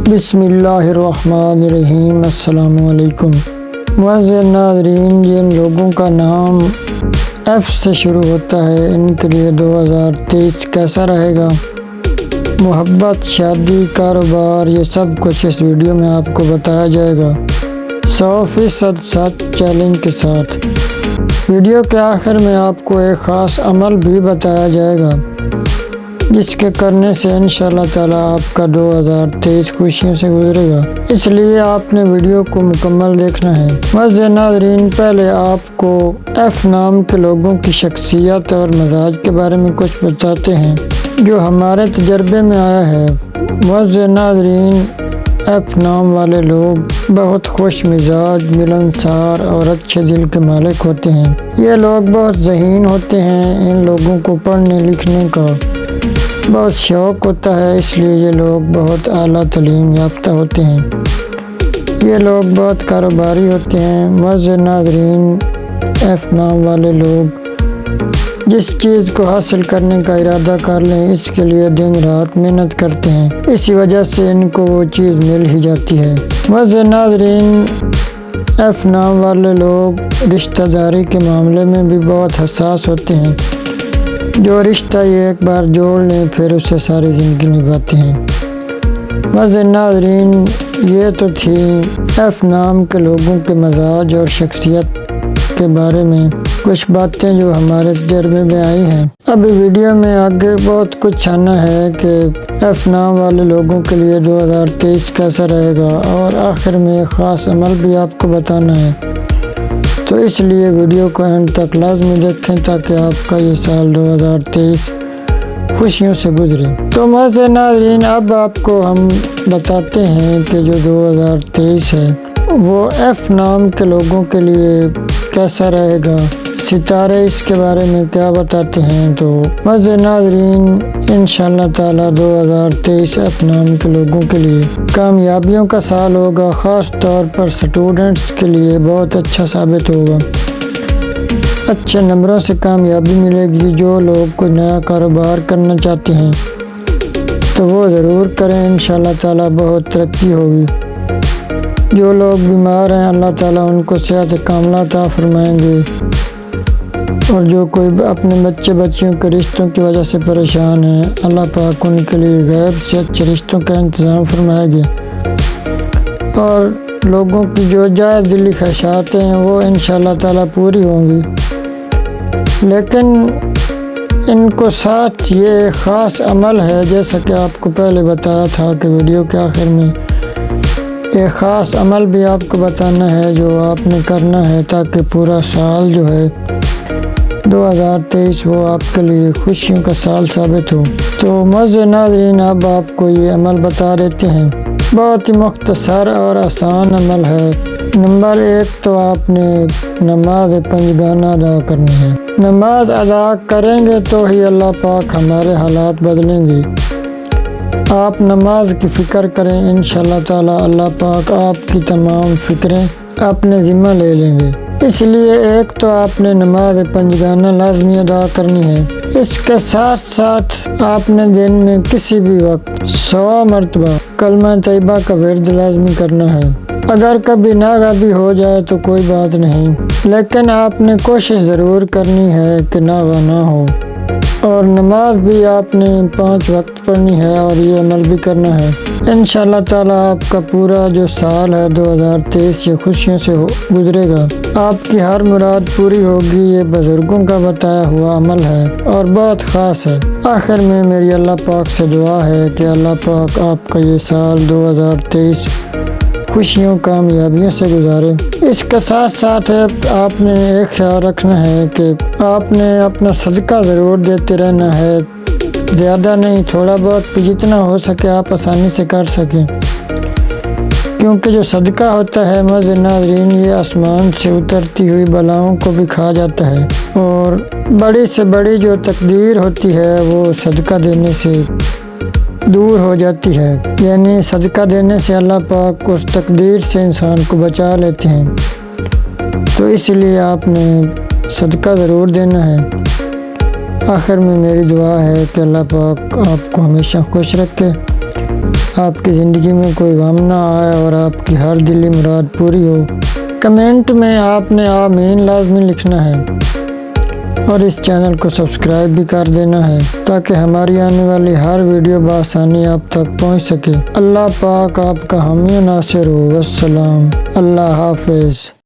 بسم اللہ الرحمن الرحیم۔ السلام علیکم معزز ناظرین، جن لوگوں کا نام ایف سے شروع ہوتا ہے ان کے لیے 2023 کیسا رہے گا؟ محبت، شادی، کاروبار، یہ سب کچھ اس ویڈیو میں آپ کو بتایا جائے گا 100% سچ چیلنج کے ساتھ۔ ویڈیو کے آخر میں آپ کو ایک خاص عمل بھی بتایا جائے گا جس کے کرنے سے انشاءاللہ تعالی آپ کا 2023 خوشیوں سے گزرے گا، اس لیے آپ نے ویڈیو کو مکمل دیکھنا ہے۔ معزز ناظرین، پہلے آپ کو ایف نام کے لوگوں کی شخصیت اور مزاج کے بارے میں کچھ بتاتے ہیں جو ہمارے تجربے میں آیا ہے۔ معزز ناظرین، ایف نام والے لوگ بہت خوش مزاج، ملنسار اور اچھے دل کے مالک ہوتے ہیں۔ یہ لوگ بہت ذہین ہوتے ہیں۔ ان لوگوں کو پڑھنے لکھنے کا بہت شوق ہوتا ہے، اس لیے یہ لوگ بہت اعلیٰ تعلیم یافتہ ہوتے ہیں۔ یہ لوگ بہت کاروباری ہوتے ہیں۔ معزز ناظرین، ایف نام والے لوگ جس چیز کو حاصل کرنے کا ارادہ کر لیں اس کے لیے دن رات محنت کرتے ہیں، اسی وجہ سے ان کو وہ چیز مل ہی جاتی ہے۔ معزز ناظرین، ایف نام والے لوگ رشتہ داری کے معاملے میں بھی بہت حساس ہوتے ہیں۔ جو رشتہ یہ ایک بار جوڑ لیں پھر اسے ساری زندگی نبھاتے ہیں۔ معزز ناظرین، یہ تو تھی ایف نام کے لوگوں کے مزاج اور شخصیت کے بارے میں کچھ باتیں جو ہمارے تجربے میں آئی ہیں۔ ابھی ویڈیو میں آگے بہت کچھ آنا ہے کہ ایف نام والے لوگوں کے لیے 2023 کیسا رہے گا، اور آخر میں ایک خاص عمل بھی آپ کو بتانا ہے، تو اس لیے ویڈیو کو اینڈ تک لازمی دیکھیں تاکہ آپ کا یہ سال 2023 خوشیوں سے گزرے۔ تو معزز ناظرین، اب آپ کو ہم بتاتے ہیں کہ جو 2023 ہے وہ ایف نام کے لوگوں کے لیے کیسا رہے گا، ستارے اس کے بارے میں کیا بتاتے ہیں۔ تو معزز ناظرین، انشاءاللہ تعالی 2023 ایف نام کے لوگوں کے لیے کامیابیوں کا سال ہوگا، خاص طور پر سٹوڈنٹس کے لیے بہت اچھا ثابت ہوگا۔ اچھے نمبروں سے کامیابی ملے گی۔ جو لوگ کوئی نیا کاروبار کرنا چاہتے ہیں تو وہ ضرور کریں، انشاءاللہ تعالی بہت ترقی ہوگی۔ جو لوگ بیمار ہیں اللہ تعالیٰ ان کو صحت کاملہ عطا فرمائیں گے، اور جو کوئی اپنے بچیوں کے رشتوں کی وجہ سے پریشان ہیں اللہ پاک ان کے لیے غیب سے اچھے رشتوں کا انتظام فرمائے گے، اور لوگوں کی جو جائز دلی خواہشات ہیں وہ انشاءاللہ تعالیٰ پوری ہوں گی۔ لیکن ان کو ساتھ یہ خاص عمل ہے، جیسا کہ آپ کو پہلے بتایا تھا کہ ویڈیو کے آخر میں ایک خاص عمل بھی آپ کو بتانا ہے جو آپ نے کرنا ہے تاکہ پورا سال جو ہے 2023 وہ آپ کے لیے خوشیوں کا سال ثابت ہو۔ تو معزز ناظرین، اب آپ کو یہ عمل بتا دیتے ہیں۔ بہت ہی مختصر اور آسان عمل ہے۔ نمبر 1 تو آپ نے نماز پنجگانہ ادا کرنی ہے۔ نماز ادا کریں گے تو ہی اللہ پاک ہمارے حالات بدلیں گے۔ آپ نماز کی فکر کریں، انشاءاللہ تعالی اللہ پاک آپ کی تمام فکریں اپنے ذمہ لے لیں گے۔ اس لیے ایک تو آپ نے نماز پنجگانہ لازمی ادا کرنی ہے۔ اس کے ساتھ ساتھ آپ نے دن میں کسی بھی وقت 100 مرتبہ کلمہ طیبہ کا ورد لازمی کرنا ہے۔ اگر کبھی ناغہ بھی ہو جائے تو کوئی بات نہیں، لیکن آپ نے کوشش ضرور کرنی ہے کہ ناغہ نہ ہو، اور نماز بھی آپ نے 5 وقت پڑھنی ہے، اور یہ عمل بھی کرنا ہے۔ انشاءاللہ تعالی آپ کا پورا جو سال ہے 2023 یہ خوشیوں سے گزرے گا۔ آپ کی ہر مراد پوری ہوگی۔ یہ بزرگوں کا بتایا ہوا عمل ہے اور بہت خاص ہے۔ آخر میں میری اللہ پاک سے دعا ہے کہ اللہ پاک آپ کا یہ سال 2023 خوشیوں کامیابیوں سے گزارے۔ اس کے ساتھ ساتھ آپ نے ایک خیال رکھنا ہے کہ آپ نے اپنا صدقہ ضرور دیتے رہنا ہے، زیادہ نہیں، تھوڑا بہت جتنا ہو سکے آپ آسانی سے کر سکیں، کیونکہ جو صدقہ ہوتا ہے معزز ناظرین یہ آسمان سے اترتی ہوئی بلاؤں کو بھی کھا جاتا ہے، اور بڑی سے بڑی جو تقدیر ہوتی ہے وہ صدقہ دینے سے دور ہو جاتی ہے، یعنی صدقہ دینے سے اللہ پاک اس تقدیر سے انسان کو بچا لیتے ہیں۔ تو اس لیے آپ نے صدقہ ضرور دینا ہے۔ آخر میں میری دعا ہے کہ اللہ پاک آپ کو ہمیشہ خوش رکھے۔ آپ کی زندگی میں کوئی غم نہ آئے اور آپ کی ہر دلی مراد پوری ہو۔ کمنٹ میں آپ نے آمین لازمی لکھنا ہے اور اس چینل کو سبسکرائب بھی کر دینا ہے تاکہ ہماری آنے والی ہر ویڈیو بآسانی آپ تک پہنچ سکے۔ اللہ پاک آپ کا حامی و ناصر ہو۔ والسلام، اللہ حافظ۔